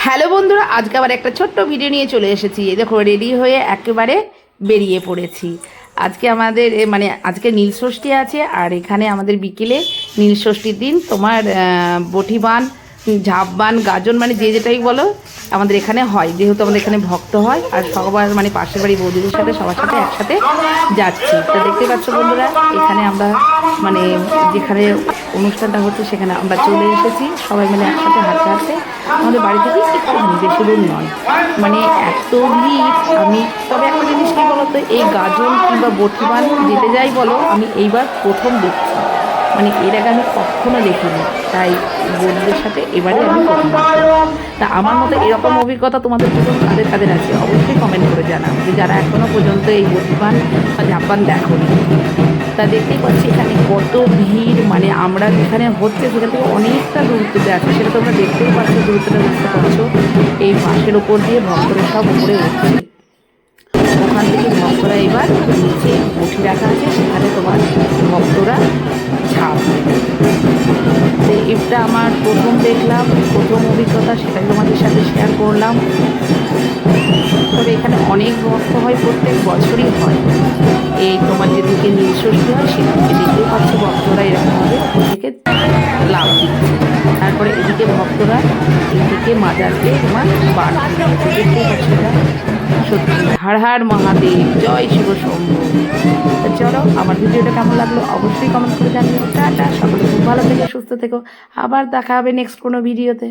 Hello বন্ধুরা, আজকে আবার একটা ছোট্ট ভিডিও নিয়ে চলে এসেছি। এই দেখো রেডি হয়ে একেবারে বেরিয়ে পড়েছি। আজকে আমাদের আজকে নীলষষ্ঠী আছে, আর এখানে আমাদের বিকেলে নীলষষ্ঠীর দিন তোমার বটিবান, ঝাপবান, গাজন যে যেটাই বলো আমাদের এখানে হয়। যেহেতু আমাদের এখানে ভক্ত হয়, আর সবার পাশের বাড়ি বৌদিদের সাথে সবার সাথে একসাথে যাচ্ছি। তো দেখতে পাচ্ছ বন্ধুরা, এখানে আমরা যেখানে অনুষ্ঠানটা হচ্ছে সেখানে আমরা চলে এসেছি সবাই মিলে একসাথে হাঁটতে হাঁটতে। আমাদের বাড়ি থেকে একটুখানি বেশি দূর নয়, এত ভিড়। তবে একটা জিনিস কী বলো তো, এই গাজন কিংবা বটিবান যেতে যাই বলো, আমি এইবার প্রথম দেখছি। এর আগে আমি কখনো দেখিনি, তাই বন্ধুদের সাথে এবারে আমি প্রথম। তা আমার মতো এরকম অভিজ্ঞতা তোমাদের প্রথম কাদের কাদের আছে অবশ্যই কমেন্ট করে জানাও, যে যারা এখনও পর্যন্ত এই বটিবান বা ঝাপান দেখোনি। তা দেখতেই পাচ্ছি এখানে কত ভিড়, আমরা যেখানে হচ্ছে সেখান থেকে অনেকটা দূরত্বে আছে, সেটা তোমরা দেখতেই পাচ্ছ, দূরত্বটা বুঝতে পারছো। এই বাসের ওপর দিয়ে ভক্তরা সব উপরে উঠছে। ওখান থেকে ভক্তরা এবার নিচে বটি রাখা আছে, সেখানে তোমার ভক্তরা ঝাঁপ। তো এটা আমার প্রথম দেখলাম, প্রথম অভিজ্ঞতা, সেটাই তোমাদের সাথে শেয়ার করলাম। তবে এখানে অনেক ভক্ত হয়, প্রত্যেক বছরই হয়। এই তোমার যেদিকে নীলষষ্ঠী হয় সেদিকে দেখতে পাচ্ছ ভক্তরা এরকমভাবে ওপর থেকে লাভ দিচ্ছে। তারপরে এদিকে ভক্তরা এদিকে মাজারকে তোমার বার দেখতেই পাচ্ছ। এটা সত্যি হার হার মহাদেব, জয় শিব শম্ভু। চলো, আমার ভিডিওটা কেমন লাগলো অবশ্যই কমেন্ট করে জানিও। টাটা, সকলে খুব ভালো থেকো, সুস্থ থেকো। আবার দেখা হবে নেক্সট কোনো ভিডিওতে।